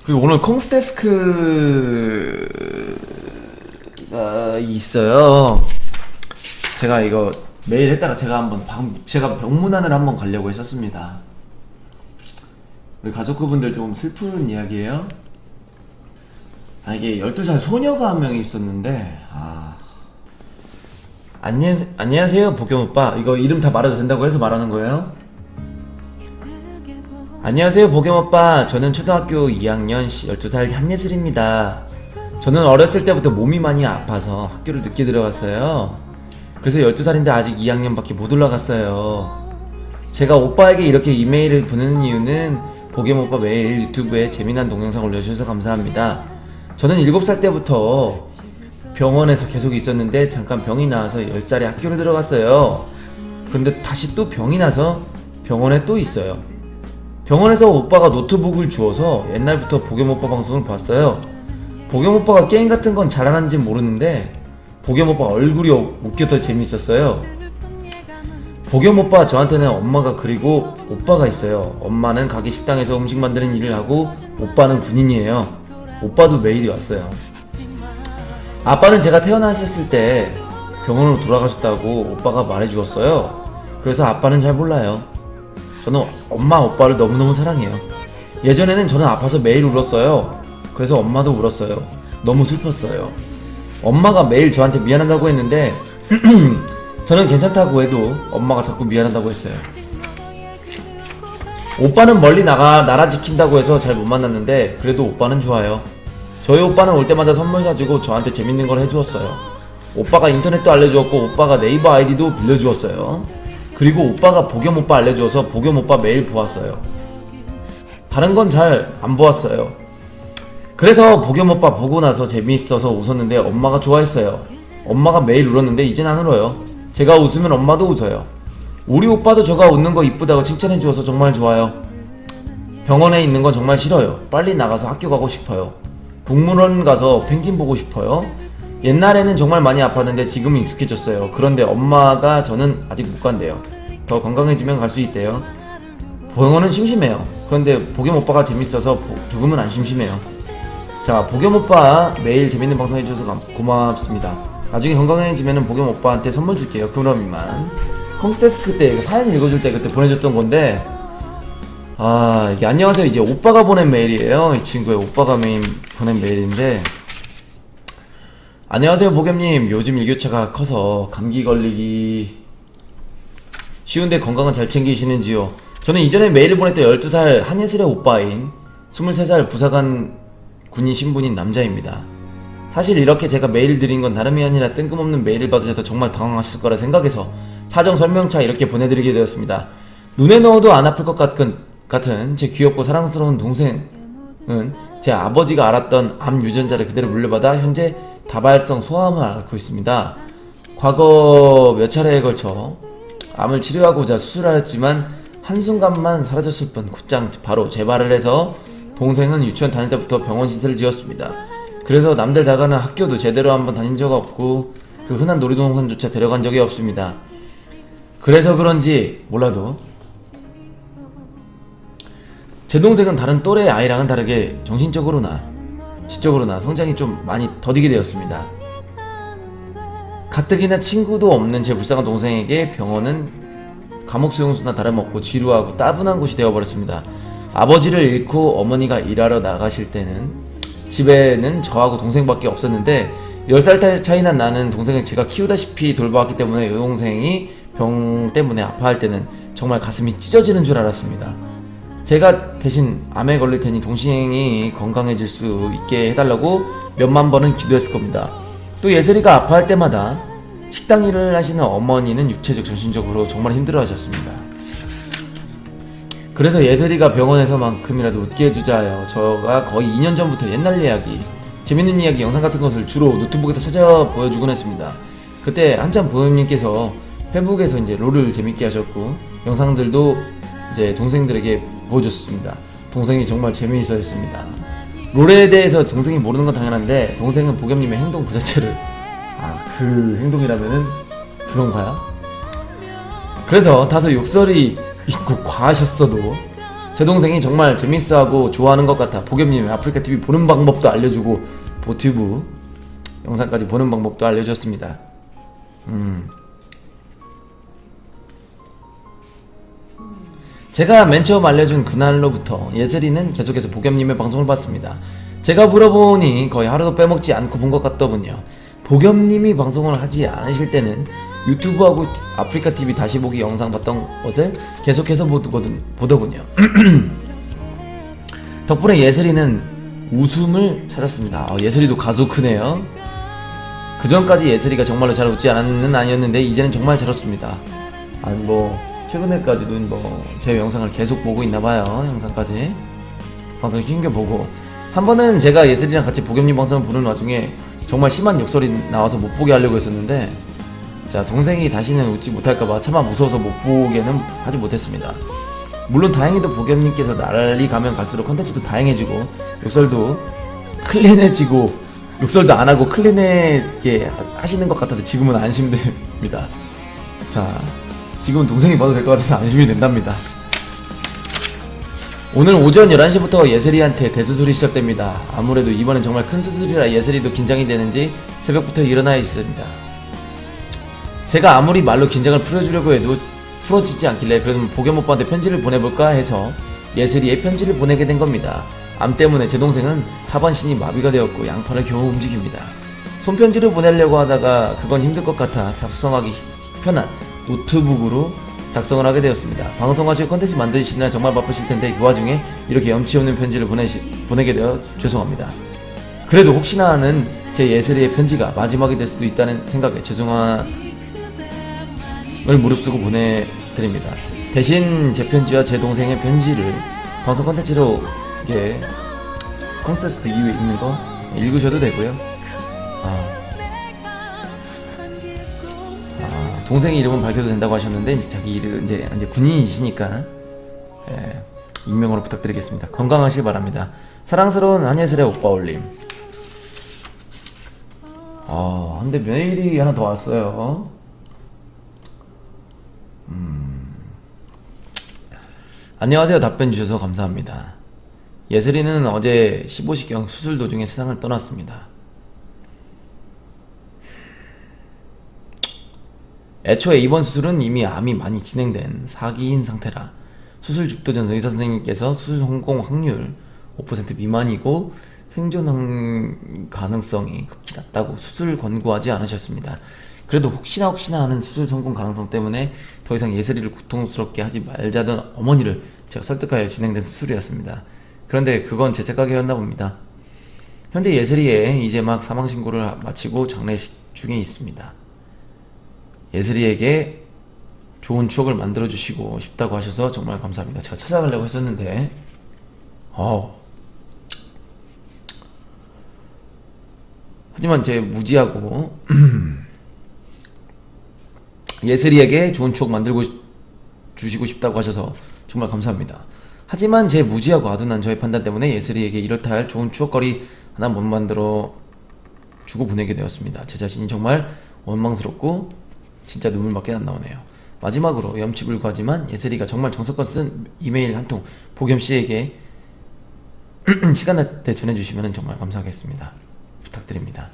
그리고 오늘 콩스테스크가 있어요. 제가 이거 매일 했다가 제가 병문안을 한번 가려고 했었습니다. 우리 가족분들 조금 슬픈 이야기예요. 이게 12살 소녀가 한 명이 있었는데 안녕하세요 보겸오빠. 이거 이름 다 말해도 된다고 해서 말하는 거예요? 안녕하세요 보겸오빠. 저는 초등학교 2학년 12살 한예슬입니다. 저는 어렸을 때부터 몸이 많이 아파서 학교를 늦게 들어갔어요. 그래서 12살인데 아직 2학년밖에 못 올라갔어요. 제가 오빠에게 이렇게 이메일을 보내는 이유는 보겸오빠 매일 유튜브에 재미난 동영상 올려주셔서 감사합니다. 저는 7살 때부터 병원에서 계속 있었는데 잠깐 병이 나와서 10살에 학교를 들어갔어요. 그런데 다시 또 병이 나서 병원에 또 있어요. 병원에서 오빠가 노트북을 주어서 옛날부터 보겸오빠 방송을 봤어요. 보겸오빠가 게임 같은 건 잘하는지 모르는데 보겸오빠 얼굴이 웃겨 재밌었어요. 보겸오빠 저한테는 엄마가 그리고 오빠가 있어요. 엄마는 가게 식당에서 음식 만드는 일을 하고 오빠는 군인이에요. 오빠도 매일이 왔어요. 아빠는 제가 태어나셨을 때 병원으로 돌아가셨다고 오빠가 말해주었어요. 그래서 아빠는 잘 몰라요. 저는 엄마 오빠를 너무너무 사랑해요. 예전에는 저는 아파서 매일 울었어요. 그래서 엄마도 울었어요. 너무 슬펐어요. 엄마가 매일 저한테 미안하다고 했는데 저는 괜찮다고 해도 엄마가 자꾸 미안하다고 했어요. 오빠는 멀리 나라 지킨다고 해서 잘 못 만났는데 그래도 오빠는 좋아요. 저희 오빠는 올 때마다 선물 사주고 저한테 재밌는 걸 해주었어요. 오빠가 인터넷도 알려주었고 오빠가 네이버 아이디도 빌려주었어요. 그리고 오빠가 보겸오빠 알려주어서 보겸오빠 매일 보았어요. 다른 건 잘 안 보았어요. 그래서 보겸오빠 보고 나서 재미있어서 웃었는데 엄마가 좋아했어요. 엄마가 매일 울었는데 이젠 안 울어요. 제가 웃으면 엄마도 웃어요. 우리 오빠도 제가 웃는 거 이쁘다고 칭찬해주어서 정말 좋아요. 병원에 있는 건 정말 싫어요. 빨리 나가서 학교 가고 싶어요. 동물원 가서 펭귄 보고 싶어요. 옛날에는 정말 많이 아팠는데 지금은 익숙해졌어요. 그런데 엄마가 저는 아직 못 간대요. 더 건강해지면 갈 수 있대요. 병원은 심심해요. 그런데 보겸오빠가 재밌어서 조금은 안 심심해요. 자, 보겸오빠 매일 재밌는 방송 해주셔서 고맙습니다. 나중에 건강해지면 보겸오빠한테 선물 줄게요. 그럼 이만. 콩스테스크 때 사연 읽어줄 때 그때 보내줬던 건데 이게 안녕하세요. 이제 오빠가 보낸 메일이에요. 이 친구의 오빠가 보낸 메일인데 안녕하세요 보겸님. 요즘 일교차가 커서 감기 걸리기 쉬운데 건강은 잘 챙기시는지요? 저는 이전에 메일을 보냈던 12살 한예슬의 오빠인 23살 부사관 군인 신분인 남자입니다. 사실 이렇게 제가 메일을 드린 건 다름이 아니라 뜬금없는 메일을 받으셔서 정말 당황하실 거라 생각해서 사정 설명차 이렇게 보내드리게 되었습니다. 눈에 넣어도 안 아플 것 같은 제 귀엽고 사랑스러운 동생은 제 아버지가 앓았던 암 유전자를 그대로 물려받아 현재 다발성 소아암을 앓고 있습니다. 과거 몇 차례에 걸쳐 암을 치료하고자 수술하였지만 한순간만 사라졌을 뿐 곧장 바로 재발을 해서 동생은 유치원 다닐 때부터 병원 시설을 지었습니다. 그래서 남들 나가는 학교도 제대로 한번 다닌 적 없고 그 흔한 놀이동산조차 데려간 적이 없습니다. 그래서 그런지 몰라도 제 동생은 다른 또래 아이랑은 다르게 정신적으로나 지적으로나 성장이 좀 많이 더디게 되었습니다. 가뜩이나 친구도 없는 제 불쌍한 동생에게 병원은 감옥 수용소나 다름없고 지루하고 따분한 곳이 되어버렸습니다. 아버지를 잃고 어머니가 일하러 나가실 때는 집에는 저하고 동생밖에 없었는데 10살 차이나 나는 동생을 제가 키우다시피 돌봐왔기 때문에 여동생이 병 때문에 아파할 때는 정말 가슴이 찢어지는 줄 알았습니다. 제가 대신 암에 걸릴 테니 동생이 건강해질 수 있게 해달라고 몇만 번은 기도했을 겁니다. 또 예슬이가 아파할 때마다 식당 일을 하시는 어머니는 육체적 정신적으로 정말 힘들어하셨습니다. 그래서 예슬이가 병원에서만큼이라도 웃게 해주자 하여 저가 거의 2년 전부터 옛날 이야기, 재밌는 이야기 영상 같은 것을 주로 노트북에서 찾아 보여주곤 했습니다. 그때 한참 보현님께서 페북에서 이제 롤을 재밌게 하셨고 영상들도 이제 동생들에게 보여줬습니다. 동생이 정말 재미있어 했습니다. 롤에 대해서 동생이 모르는 건 당연한데 동생은 보겸님의 행동 그 자체를 그 행동이라면은 그런가요? 그래서 다소 욕설이 있고 과하셨어도 제 동생이 정말 재밌어하고 좋아하는 것 같아 보겸님의 아프리카TV 보는 방법도 알려주고 보튜브 영상까지 보는 방법도 알려줬습니다. 제가 맨 처음 알려준 그날로부터 예슬이는 계속해서 보겸님의 방송을 봤습니다. 제가 물어보니 거의 하루도 빼먹지 않고 본 것 같더군요. 보겸님이 방송을 하지 않으실 때는 유튜브하고 아프리카TV 다시 보기 영상 봤던 것을 계속해서 보더군요. 덕분에 예슬이는 웃음을 찾았습니다. 예슬이도 가족 크네요. 그전까지 예슬이가 정말로 잘 웃지 않았는 아니었는데 이제는 정말 잘 웃습니다. 최근에까지도 제 영상을 계속 보고 있나봐요. 영상까지 방송 챙겨보고 한 번은 제가 예슬이랑 같이 보겸님 방송을 보는 와중에 정말 심한 욕설이 나와서 못 보게 하려고 했었는데 자 동생이 다시는 웃지 못할까봐 차마 무서워서 못 보게는 하지 못했습니다. 물론 다행히도 보겸님께서 날이 가면 갈수록 컨텐츠도 다양해지고 욕설도 클린해지고 욕설도 안하고 클린하게 하시는 것 같아서 지금은 안심됩니다. 자 지금은 동생이 봐도 될 것 같아서 안심이 된답니다. 오늘 오전 11시부터 예슬이한테 대수술이 시작됩니다. 아무래도 이번엔 정말 큰 수술이라 예슬이도 긴장이 되는지 새벽부터 일어나 있습니다. 제가 아무리 말로 긴장을 풀어주려고 해도 풀어지지 않길래 그래도 보겸 오빠한테 편지를 보내볼까 해서 예슬이의 편지를 보내게 된 겁니다. 암 때문에 제 동생은 하반신이 마비가 되었고 양팔을 겨우 움직입니다. 손편지를 보내려고 하다가 그건 힘들 것 같아 작성하기 편한 노트북으로 작성을 하게 되었습니다. 방송하시고 컨텐츠 만드시느라 정말 바쁘실 텐데 그 와중에 이렇게 염치 없는 편지를 보내게 되어 죄송합니다. 그래도 혹시나 하는 제 예슬이의 편지가 마지막이 될 수도 있다는 생각에 죄송함을 무릅쓰고 보내드립니다. 대신 제 편지와 제 동생의 편지를 방송 컨텐츠로 이제 콘서트 그 이후에 있는 거 읽으셔도 되고요. 동생의 이름은 밝혀도 된다고 하셨는데 이제 자기 이름 이제 군인이시니까 익명으로 부탁드리겠습니다. 건강하시기 바랍니다. 사랑스러운 한예슬의 오빠 올림. 근데 메일이 하나 더 왔어요. 안녕하세요. 답변 주셔서 감사합니다. 예슬이는 어제 15시경 수술 도중에 세상을 떠났습니다. 애초에 이번 수술은 이미 암이 많이 진행된 4기인 상태라 수술 집도 전 의사 선생님께서 수술 성공 확률 5% 미만이고 생존 가능성이 극히 낮다고 수술 권고하지 않으셨습니다. 그래도 혹시나 하는 수술 성공 가능성 때문에 더 이상 예슬이를 고통스럽게 하지 말자던 어머니를 제가 설득하여 진행된 수술이었습니다. 그런데 그건 제 착각이었나 봅니다. 현재 예슬이의 이제 막 사망신고를 마치고 장례식 중에 있습니다. 예슬이에게 좋은 추억을 만들어주시고 싶다고 하셔서 정말 감사합니다. 제가 찾아가려고 했었는데 하지만 제 무지하고 예슬이에게 좋은 추억 만들고 주시고 싶다고 하셔서 정말 감사합니다. 하지만 제 무지하고 아둔한 저의 판단 때문에 예슬이에게 이렇다 할 좋은 추억거리 하나 못 만들어 주고 보내게 되었습니다. 제 자신이 정말 원망스럽고 진짜 눈물밖에 안 나오네요. 마지막으로 염치불구하지만 예슬이가 정말 정성껏 쓴 이메일 한 통 보겸씨에게 시간 날 때 전해주시면 정말 감사하겠습니다. 부탁드립니다.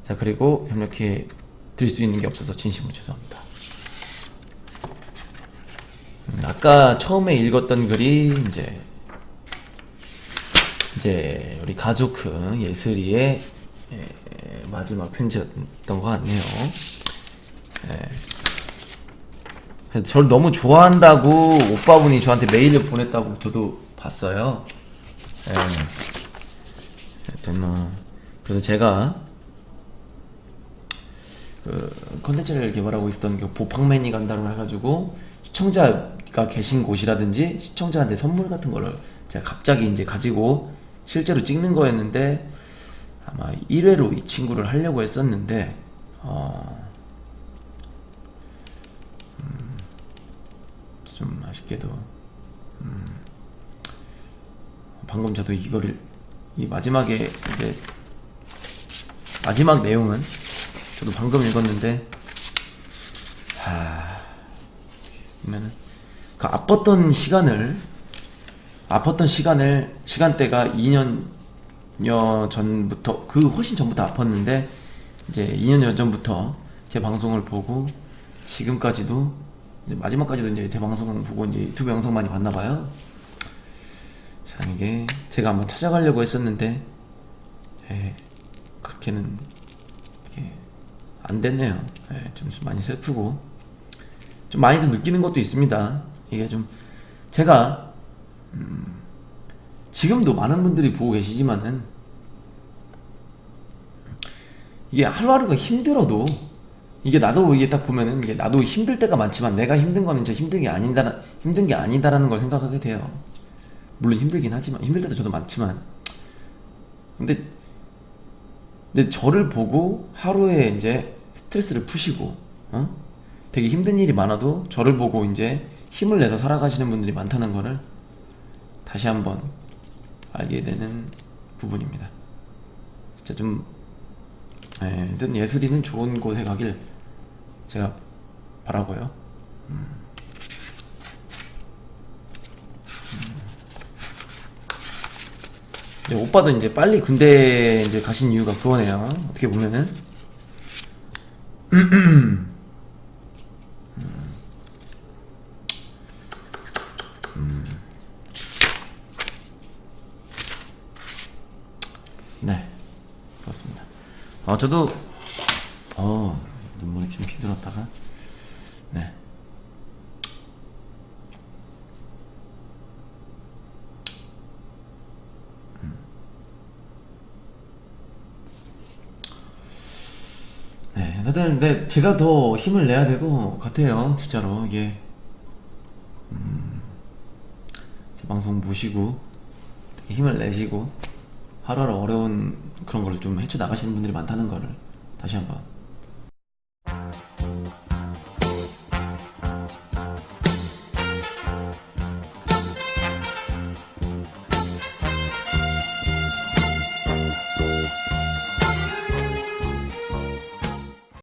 자 그리고 협력해 드릴 수 있는 게 없어서 진심으로 죄송합니다. 아까 처음에 읽었던 글이 이제 우리 가족 예슬이의 마지막 편지였던 것 같네요. 그래서 저를 너무 좋아한다고 오빠분이 저한테 메일을 보냈다고 저도 봤어요. 하여튼 그래서 제가 그 컨텐츠를 개발하고 있었던 그 보팡맨이 간다로 해가지고 시청자가 계신 곳이라든지 시청자한테 선물 같은 거를 제가 갑자기 이제 가지고 실제로 찍는 거였는데 아마 1회로 이 친구를 하려고 했었는데 좀 아쉽게도 방금 저도 이거를 이 마지막에 이제 마지막 내용은 저도 방금 읽었는데 보면은 그 아팠던 시간을 아팠던 시간대가 2년여 전부터, 그 훨씬 전부터 아팠는데 이제 2년여 전부터 제 방송을 보고 지금까지도 이제 마지막까지도 이제 제 방송을 보고 이제 유튜브 영상 많이 봤나봐요. 참 이게 제가 한번 찾아가려고 했었는데 그렇게는 이게 안 됐네요. 좀 많이 슬프고 좀 많이 좀 느끼는 것도 있습니다. 이게 좀 제가 지금도 많은 분들이 보고 계시지만은 이게 하루하루가 힘들어도 이게 나도 이게 딱 보면은 이게 나도 힘들 때가 많지만 내가 힘든 거는 진짜 힘든 게 아니다라는 걸 생각하게 돼요. 물론 힘들긴 하지만 힘들 때도 저도 많지만 근데 저를 보고 하루에 이제 스트레스를 푸시고 되게 힘든 일이 많아도 저를 보고 이제 힘을 내서 살아가시는 분들이 많다는 거를 다시 한번 알게 되는 부분입니다. 진짜 좀 하여튼 예술이는 좋은 곳에 가길 제가 바라고요. 이제 오빠도 이제 빨리 군대 이제 가신 이유가 그거네요. 어떻게 보면은 네, 그렇습니다. 저도 눈물이 좀 휘둘렀다가 네. 네, 하여튼 근데 제가 더 힘을 내야 될 것 같아요. 진짜로 이게 제 방송 보시고 되게 힘을 내시고 하루하루 어려운 그런 걸 좀 헤쳐 나가시는 분들이 많다는 거를 다시 한번